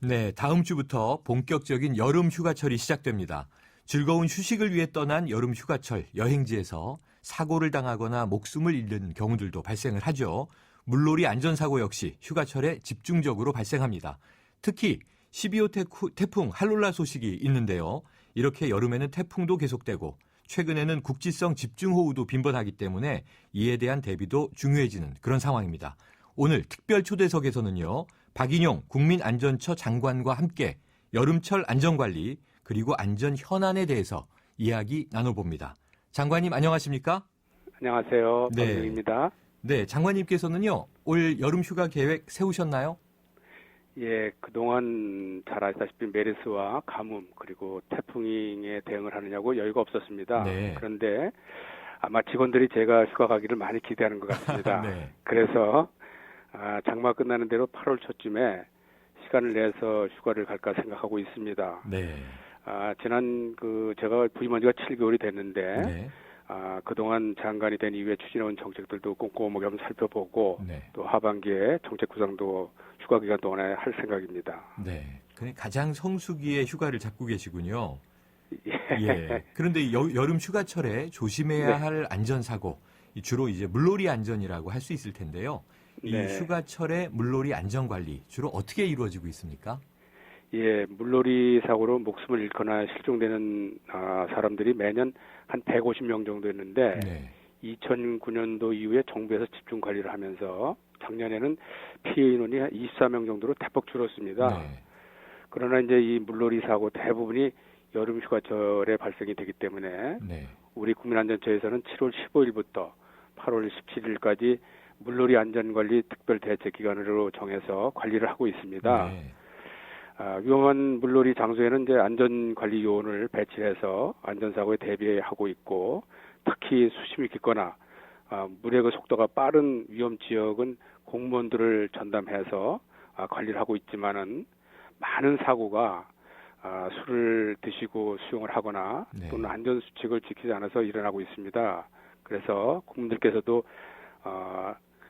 네, 다음 주부터 본격적인 여름 휴가철이 시작됩니다. 즐거운 휴식을 위해 떠난 여름 휴가철 여행지에서 사고를 당하거나 목숨을 잃는 경우들도 발생을 하죠. 물놀이 안전사고 역시 휴가철에 집중적으로 발생합니다. 특히 12호 태풍 할롤라 소식이 있는데요. 이렇게 여름에는 태풍도 계속되고 최근에는 국지성 집중호우도 빈번하기 때문에 이에 대한 대비도 중요해지는 그런 상황입니다. 오늘 특별 초대석에서는요. 박인용 국민안전처 장관과 함께 여름철 안전관리 그리고 안전 현안에 대해서 이야기 나눠봅니다. 장관님 안녕하십니까? 안녕하세요. 네. 박인용입니다. 네, 장관님께서는요. 올 여름 휴가 계획 세우셨나요? 예, 그동안 잘 아시다시피 메르스와 가뭄 그리고 태풍에 대응을 하느냐고 여유가 없었습니다. 네. 그런데 아마 직원들이 제가 휴가 가기를 많이 기대하는 것 같습니다. 네. 그래서 장마 끝나는 대로 8월 초쯤에 시간을 내서 휴가를 갈까 생각하고 있습니다. 네. 지난 제가 부임한 지가 7개월이 됐는데 네. 그동안 장관이 된 이후에 추진해온 정책들도 꼼꼼하게 한번 살펴보고 네. 또 하반기에 정책 구상도 휴가 기간 동안에 할 생각입니다. 네. 가장 성수기에 휴가를 잡고 계시군요. 예. 예. 그런데 여름 휴가철에 조심해야 네. 할 안전사고, 주로 이제 물놀이 안전이라고 할 수 있을 텐데요. 이 네. 휴가철에 물놀이 안전관리 주로 어떻게 이루어지고 있습니까? 예, 물놀이 사고로 목숨을 잃거나 실종되는 사람들이 매년 한 150명 정도 있는데 네. 2009년도 이후에 정부에서 집중 관리를 하면서 작년에는 피해 인원이 한 24명 정도로 대폭 줄었습니다. 네. 그러나 이제 이 물놀이 사고 대부분이 여름 휴가철에 발생이 되기 때문에 네. 우리 국민안전처에서는 7월 15일부터 8월 17일까지 물놀이 안전관리 특별대책기간으로 정해서 관리를 하고 있습니다. 네. 위험한 물놀이 장소에는 이제 안전관리 요원을 배치해서 안전사고에 대비하고 있고 특히 수심이 깊거나 물의 그 속도가 빠른 위험 지역은 공무원들을 전담해서 관리를 하고 있지만은 많은 사고가 술을 드시고 수영을 하거나 네. 또는 안전 수칙을 지키지 않아서 일어나고 있습니다. 그래서 국민들께서도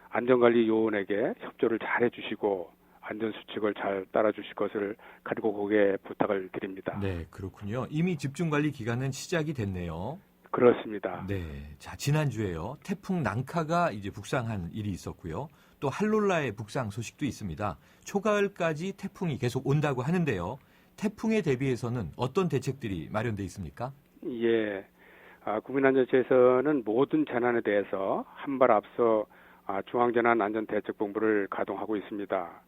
안전관리 요원에게 협조를 잘 해주시고 안전 수칙을 잘 따라주실 것을 간곡하게 부탁을 드립니다. 네, 그렇군요. 이미 집중관리 기간은 시작이 됐네요. 그렇습니다. 네. 자, 지난주에요. 태풍 난카가 이제 북상한 일이 있었고요. 또 할롤라의 북상 소식도 있습니다. 초가을까지 태풍이 계속 온다고 하는데요. 태풍에 대비해서는 어떤 대책들이 마련돼 있습니까? 예. 국민안전처에서는 모든 재난에 대해서 한 발 앞서 중앙재난안전대책본부를 가동하고 있습니다.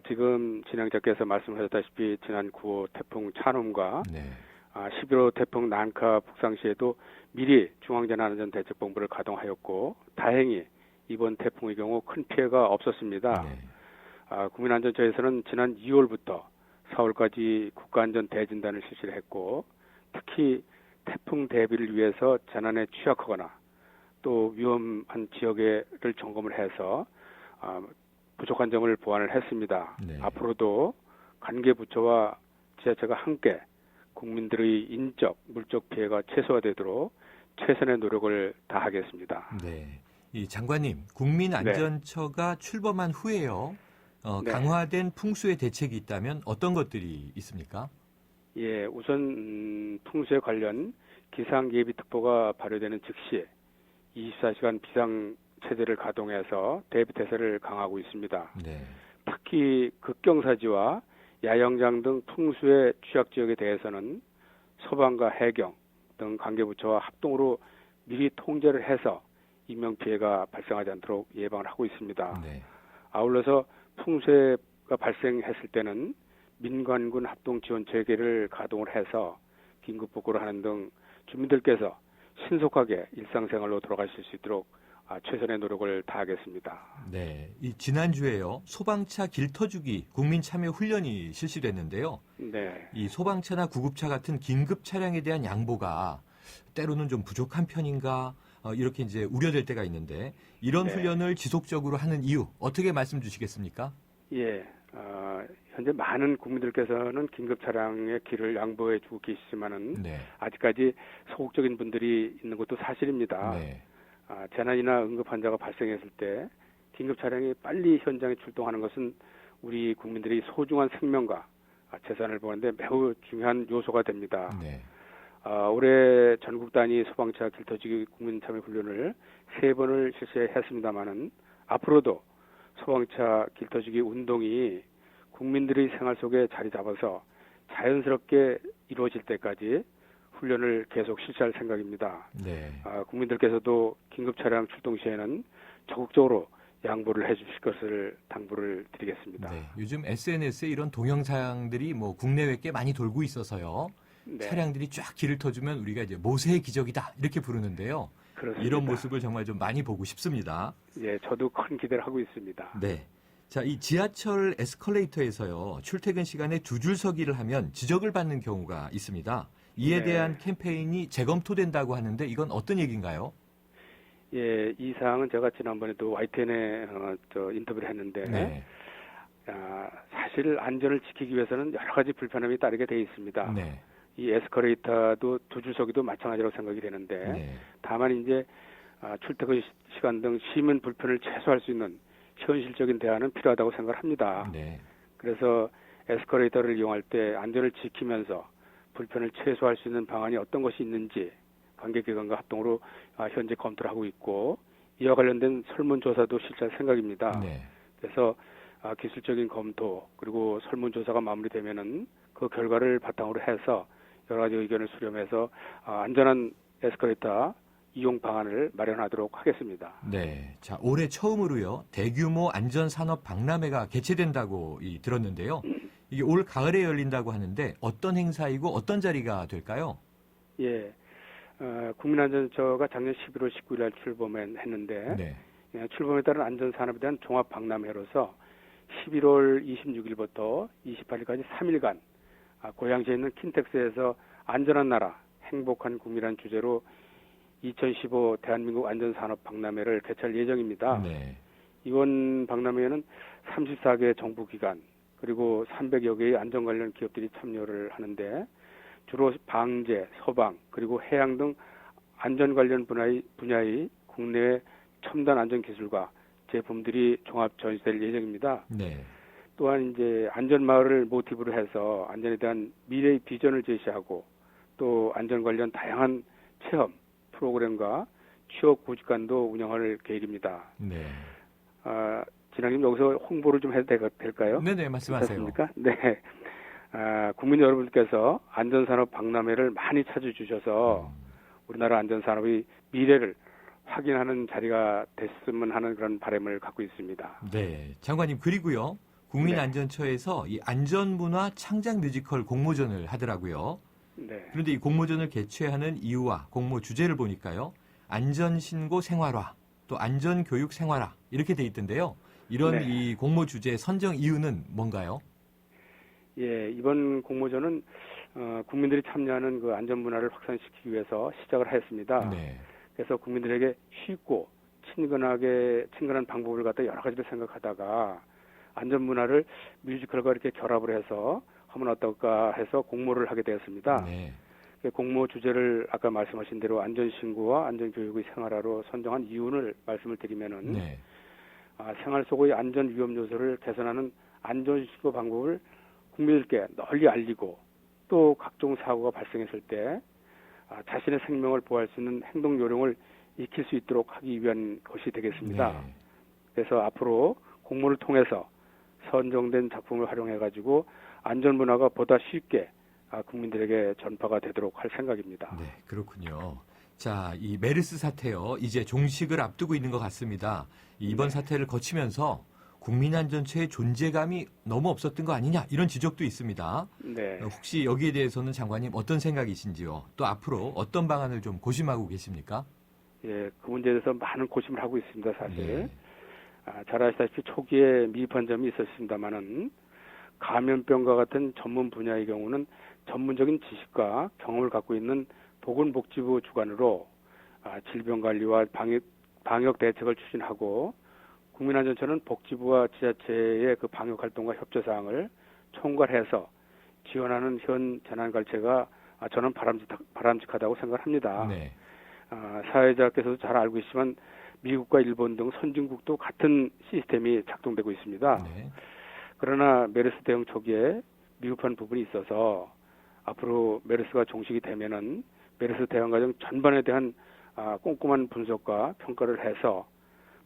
지금 진행자께서 말씀하셨다시피 지난 9호 태풍 찬홈과 네. 11호 태풍 난카 북상 시에도 미리 중앙재난안전대책본부를 가동하였고 다행히 이번 태풍의 경우 큰 피해가 없었습니다. 네. 국민안전처에서는 지난 2월부터 4월까지 국가안전대진단을 실시를 했고 특히 태풍 대비를 위해서 재난에 취약하거나 또 위험한 지역을 점검을 해서 부족한 점을 보완을 했습니다. 네. 앞으로도 관계부처와 지자체가 함께 국민들의 인적, 물적 피해가 최소화되도록 최선의 노력을 다하겠습니다. 네. 이 장관님, 국민안전처가 출범한 후에요. 네. 강화된 풍수의 대책이 있다면 어떤 것들이 있습니까? 예, 우선 풍수에 관련 기상예비특보가 발효되는 즉시 24시간 비상체제를 가동해서 대비태세를 강화하고 있습니다. 네. 특히 극경사지와 야영장 등 풍수의 취약지역에 대해서는 소방과 해경 등 관계부처와 합동으로 미리 통제를 해서 인명피해가 발생하지 않도록 예방을 하고 있습니다. 네. 아울러서 풍수가 발생했을 때는 민관군 합동지원 체계를 가동을 해서 긴급복구를 하는 등 주민들께서 신속하게 일상생활로 돌아가실 수 있도록 최선의 노력을 다하겠습니다. 네. 이 지난주에요. 소방차 길터주기 국민참여 훈련이 실시됐는데요. 네. 이 소방차나 구급차 같은 긴급 차량에 대한 양보가 때로는 좀 부족한 편인가 이렇게 이제 우려될 때가 있는데 이런 네. 훈련을 지속적으로 하는 이유 어떻게 말씀 주시겠습니까? 예. 현재 많은 국민들께서는 긴급 차량의 길을 양보해 주고 계시지만은 네. 아직까지 소극적인 분들이 있는 것도 사실입니다. 네. 재난이나 응급 환자가 발생했을 때 긴급 차량이 빨리 현장에 출동하는 것은 우리 국민들이 소중한 생명과 재산을 보는데 매우 중요한 요소가 됩니다. 네. 올해 전국 단위 소방차 길터지기 국민참여훈련을 3번을 실시했습니다마는 앞으로도 소방차 길터지기 운동이 국민들의 생활 속에 자리 잡아서 자연스럽게 이루어질 때까지 훈련을 계속 실시할 생각입니다. 네. 국민들께서도 긴급 차량 출동 시에는 적극적으로 양보를 해주실 것을 당부를 드리겠습니다. 네. 요즘 SNS에 이런 동영상들이 뭐 국내외 꽤 많이 돌고 있어서요. 네. 차량들이 쫙 길을 터주면 우리가 이제 모세의 기적이다 이렇게 부르는데요. 그렇습니다. 이런 모습을 정말 좀 많이 보고 싶습니다. 예, 저도 큰 기대를 하고 있습니다. 네. 자, 이 지하철 에스컬레이터에서요. 출퇴근 시간에 두 줄 서기를 하면 지적을 받는 경우가 있습니다. 이에 네. 대한 캠페인이 재검토된다고 하는데 이건 어떤 얘기인가요? 예, 이 사항은 제가 지난번에도 YTN에 인터뷰를 했는데 네. 사실 안전을 지키기 위해서는 여러 가지 불편함이 따르게 돼 있습니다. 네. 이 에스컬레이터도 두 줄서기도 마찬가지라고 생각이 되는데 네. 다만 이제 출퇴근 시간 등 시민 불편을 최소화할 수 있는 현실적인 대안은 필요하다고 생각합니다. 네. 그래서 에스컬레이터를 이용할 때 안전을 지키면서 불편을 최소화할 수 있는 방안이 어떤 것이 있는지 관계기관과 합동으로 현재 검토를 하고 있고 이와 관련된 설문조사도 실시할 생각입니다. 네. 그래서 기술적인 검토 그리고 설문조사가 마무리되면은 그 결과를 바탕으로 해서 여러 가지 의견을 수렴해서 안전한 에스컬레이터 이용 방안을 마련하도록 하겠습니다. 네. 자, 올해 처음으로요. 대규모 안전산업 박람회가 개최된다고 들었는데요. 이게 올 가을에 열린다고 하는데 어떤 행사이고 어떤 자리가 될까요? 예. 국민안전처가 작년 11월 19일 날 출범했는데 네. 출범에 따른 안전산업에 대한 종합 박람회로서 11월 26일부터 28일까지 3일간 고양시에 있는 킨텍스에서 안전한 나라, 행복한 국민이라는 주제로 2015 대한민국 안전산업 박람회를 개최할 예정입니다. 네. 이번 박람회에는 34개 정부기관 그리고 300여 개의 안전 관련 기업들이 참여를 하는데 주로 방제, 서방 그리고 해양 등 안전 관련 분야의 국내의 첨단 안전 기술과 제품들이 종합 전시될 예정입니다. 네. 또한 이제 안전 마을을 모티브로 해서 안전에 대한 미래의 비전을 제시하고 또 안전 관련 다양한 체험 프로그램과 취업 구직관도 운영할 계획입니다. 네. 진학님 여기서 홍보를 좀 해도 될까요? 네네, 말씀하세요. 괜찮습니까? 네. 국민 여러분께서 안전산업 박람회를 많이 찾아주셔서 우리나라 안전산업의 미래를 확인하는 자리가 됐으면 하는 그런 바람을 갖고 있습니다. 네. 장관님, 그리고요. 국민안전처에서 이 안전문화 창작 뮤지컬 공모전을 하더라고요. 네. 그런데 이 공모전을 개최하는 이유와 공모 주제를 보니까요. 안전신고 생활화, 또 안전교육 생활화 이렇게 돼 있던데요. 이런 네. 이 공모 주제 선정 이유는 뭔가요? 예, 이번 공모전은 국민들이 참여하는 그 안전 문화를 확산시키기 위해서 시작을 했습니다. 네. 그래서 국민들에게 쉽고 친근한 방법을 갖다 여러 가지를 생각하다가 안전 문화를 뮤지컬과 이렇게 결합을 해서 하면 어떨까 해서 공모를 하게 되었습니다. 네. 공모 주제를 아까 말씀하신 대로 안전신고와 안전교육의 생활화로 선정한 이유를 말씀을 드리면은 네. 생활 속의 안전 위험 요소를 개선하는 안전신고 방법을 국민들께 널리 알리고 또 각종 사고가 발생했을 때 자신의 생명을 보호할 수 있는 행동 요령을 익힐 수 있도록 하기 위한 것이 되겠습니다. 네. 그래서 앞으로 공모를 통해서 선정된 작품을 활용해가지고 안전 문화가 보다 쉽게 국민들에게 전파가 되도록 할 생각입니다. 네, 그렇군요. 자, 이 메르스 사태요. 이제 종식을 앞두고 있는 것 같습니다. 이번 사태를 거치면서 국민안전처의 존재감이 너무 없었던 거 아니냐 이런 지적도 있습니다. 네. 혹시 여기에 대해서는 장관님 어떤 생각이신지요? 또 앞으로 어떤 방안을 좀 고심하고 계십니까? 예, 그 문제에 대해서 많은 고심을 하고 있습니다, 사실. 네. 잘 아시다시피 초기에 미흡한 점이 있었습니다만은 감염병과 같은 전문 분야의 경우는 전문적인 지식과 경험을 갖고 있는 보건복지부 주관으로 질병관리와 방역 대책을 추진하고 국민안전처는 복지부와 지자체의 그 방역 활동과 협조 사항을 총괄해서 지원하는 현 재난관리체가 저는 바람직하다고 생각합니다. 네. 사회자께서도 잘 알고 있지만 미국과 일본 등 선진국도 같은 시스템이 작동되고 있습니다. 네. 그러나 메르스 대응 초기에 미흡한 부분이 있어서 앞으로 메르스가 종식이 되면은 메르스 대응 과정 전반에 대한 꼼꼼한 분석과 평가를 해서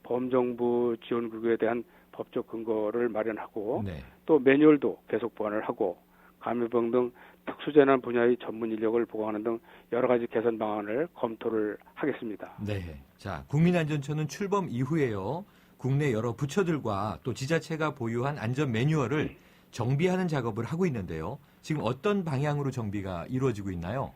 범정부 지원국에 대한 법적 근거를 마련하고 네. 또 매뉴얼도 계속 보완을 하고 감염병 등 특수재난 분야의 전문 인력을 보강하는 등 여러 가지 개선 방안을 검토를 하겠습니다. 네. 자, 국민안전처는 출범 이후에요. 국내 여러 부처들과 또 지자체가 보유한 안전 매뉴얼을 정비하는 작업을 하고 있는데요. 지금 어떤 방향으로 정비가 이루어지고 있나요?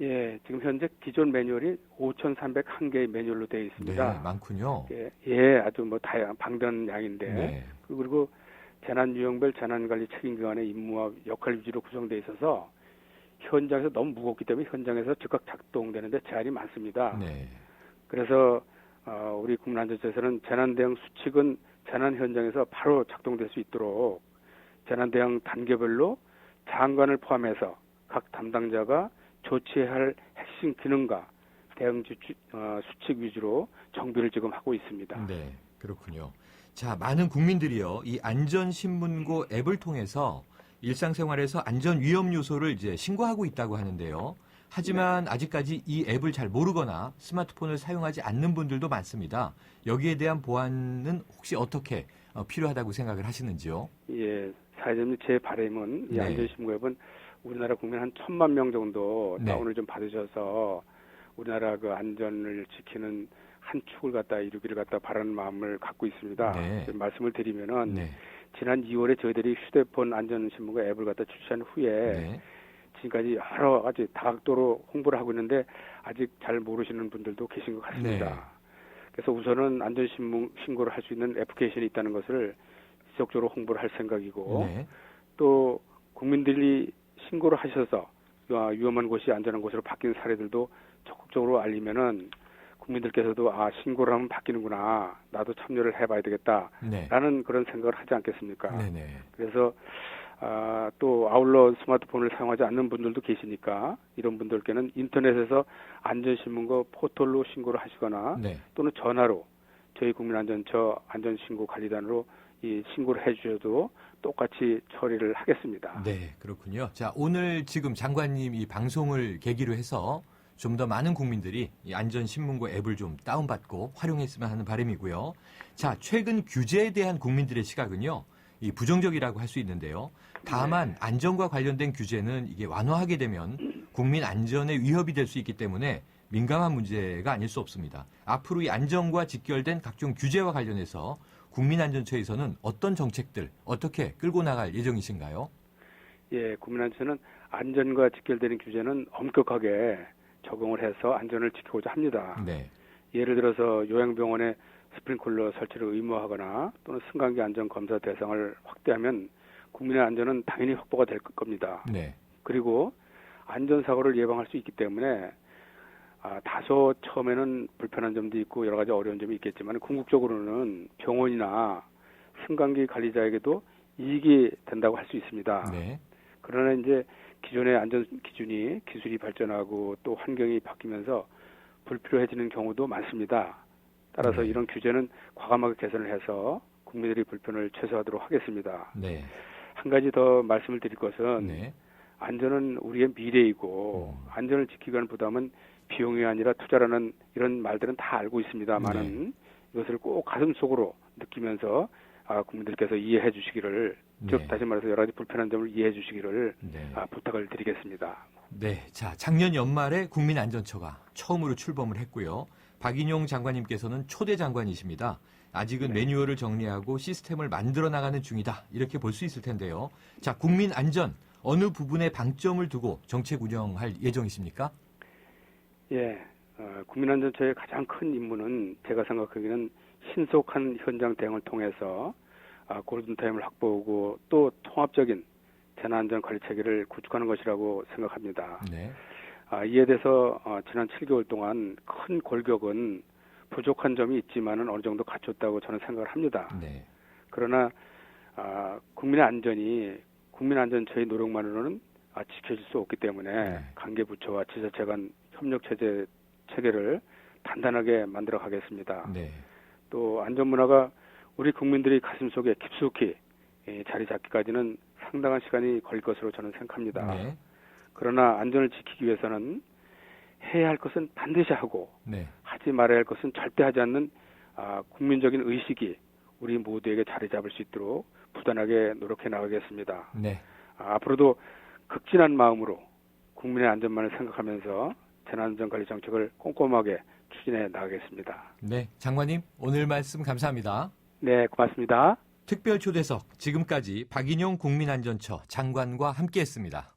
예, 지금 현재 기존 매뉴얼이 5,301개의 매뉴얼로 되어 있습니다. 네, 많군요. 예, 아주 다양한 방대양인데 네. 그리고 재난 유형별 재난관리 책임기관의 임무와 역할 위주로 구성되어 있어서 현장에서 너무 무겁기 때문에 현장에서 즉각 작동되는데 제한이 많습니다. 네. 그래서 우리 국민안전처에서는 재난대응 수칙은 재난 현장에서 바로 작동될 수 있도록 재난대응 단계별로 장관을 포함해서 각 담당자가 조치해야 할 핵심 기능과 대응 수칙 위주로 정비를 지금 하고 있습니다. 네, 그렇군요. 자, 많은 국민들이요, 이 안전신문고 앱을 통해서 일상생활에서 안전 위험 요소를 이제 신고하고 있다고 하는데요. 하지만 아직까지 이 앱을 잘 모르거나 스마트폰을 사용하지 않는 분들도 많습니다. 여기에 대한 보완은 혹시 어떻게 필요하다고 생각을 하시는지요? 예, 사회자님 제 바람은 이 네. 안전신고 앱은 우리나라 국민 한 1,000만 명 정도 네. 다운을 좀 받으셔서 우리나라 그 안전을 지키는 한 축을 갖다 이루기를 갖다 바라는 마음을 갖고 있습니다. 네. 말씀을 드리면은 네. 지난 2월에 저희들이 휴대폰 안전신문고 앱을 갖다 출시한 후에 네. 지금까지 여러 가지 다각도로 홍보를 하고 있는데 아직 잘 모르시는 분들도 계신 것 같습니다. 네. 그래서 우선은 신고를 할 수 있는 애플리케이션이 있다는 것을 지속적으로 홍보를 할 생각이고 네. 또 국민들이 신고를 하셔서 위험한 곳이 안전한 곳으로 바뀐 사례들도 적극적으로 알리면은 국민들께서도 신고를 하면 바뀌는구나, 나도 참여를 해봐야 되겠다라는 네. 그런 생각을 하지 않겠습니까? 네네. 그래서 또 아울러 스마트폰을 사용하지 않는 분들도 계시니까 이런 분들께는 인터넷에서 안전신문고 포털로 신고를 하시거나 네. 또는 전화로 저희 국민안전처 안전신고관리단으로 이 신고를 해주셔도 똑같이 처리를 하겠습니다. 네, 그렇군요. 자, 오늘 지금 장관님 이 방송을 계기로 해서 좀 더 많은 국민들이 이 안전신문고 앱을 좀 다운받고 활용했으면 하는 바람이고요. 자, 최근 규제에 대한 국민들의 시각은요, 이 부정적이라고 할 수 있는데요. 다만 안전과 관련된 규제는 이게 완화하게 되면 국민 안전에 위협이 될 수 있기 때문에 민감한 문제가 아닐 수 없습니다. 앞으로 이 안전과 직결된 각종 규제와 관련해서 국민안전처에서는 어떤 정책들 어떻게 끌고 나갈 예정이신가요? 예, 국민안전처는 안전과 직결되는 규제는 엄격하게 적용을 해서 안전을 지키고자 합니다. 네. 예를 들어서 요양병원에 스프링클러 설치를 의무화하거나 또는 승강기 안전 검사 대상을 확대하면 국민의 안전은 당연히 확보가 될 겁니다. 네. 그리고 안전사고를 예방할 수 있기 때문에 다소 처음에는 불편한 점도 있고 여러 가지 어려운 점이 있겠지만 궁극적으로는 병원이나 승강기 관리자에게도 이익이 된다고 할 수 있습니다. 네. 그러나 이제 기존의 안전 기준이 기술이 발전하고 또 환경이 바뀌면서 불필요해지는 경우도 많습니다. 따라서 네. 이런 규제는 과감하게 개선을 해서 국민들의 불편을 최소화하도록 하겠습니다. 네. 한 가지 더 말씀을 드릴 것은 네. 안전은 우리의 미래이고 안전을 지키기 위한 부담은 비용이 아니라 투자라는 이런 말들은 다 알고 있습니다만은 이것을 꼭 가슴속으로 느끼면서 국민들께서 이해해 주시기를 즉 네. 다시 말해서 여러 가지 불편한 점을 이해해 주시기를 네. 부탁을 드리겠습니다. 네. 자, 작년 연말에 국민안전처가 처음으로 출범을 했고요. 박인용 장관님께서는 초대 장관이십니다. 아직은 매뉴얼을 정리하고 시스템을 만들어 나가는 중이다. 이렇게 볼 수 있을 텐데요. 자, 국민안전 어느 부분에 방점을 두고 정책 운영할 예정이십니까? 예, 국민안전처의 가장 큰 임무는 제가 생각하기에는 신속한 현장 대응을 통해서 골든타임을 확보하고 또 통합적인 재난안전 관리 체계를 구축하는 것이라고 생각합니다. 네. 이에 대해서 지난 7개월 동안 큰 골격은 부족한 점이 있지만은 어느 정도 갖췄다고 저는 생각을 합니다. 네. 그러나 국민의 안전이 국민안전처의 노력만으로는 지켜질 수 없기 때문에 네. 관계 부처와 지자체 간 협력 체계를 단단하게 만들어 가겠습니다. 네. 또 안전 문화가 우리 국민들의 가슴속에 깊숙이 자리 잡기까지는 상당한 시간이 걸릴 것으로 저는 생각합니다. 네. 그러나 안전을 지키기 위해서는 해야 할 것은 반드시 하고 네. 하지 말아야 할 것은 절대 하지 않는 국민적인 의식이 우리 모두에게 자리 잡을 수 있도록 부단하게 노력해 나가겠습니다. 네. 앞으로도 극진한 마음으로 국민의 안전만을 생각하면서 재난안전관리 정책을 꼼꼼하게 추진해 나가겠습니다. 네. 장관님, 오늘 말씀 감사합니다. 네, 고맙습니다. 특별 초대석 지금까지 박인용 국민안전처 장관과 함께했습니다.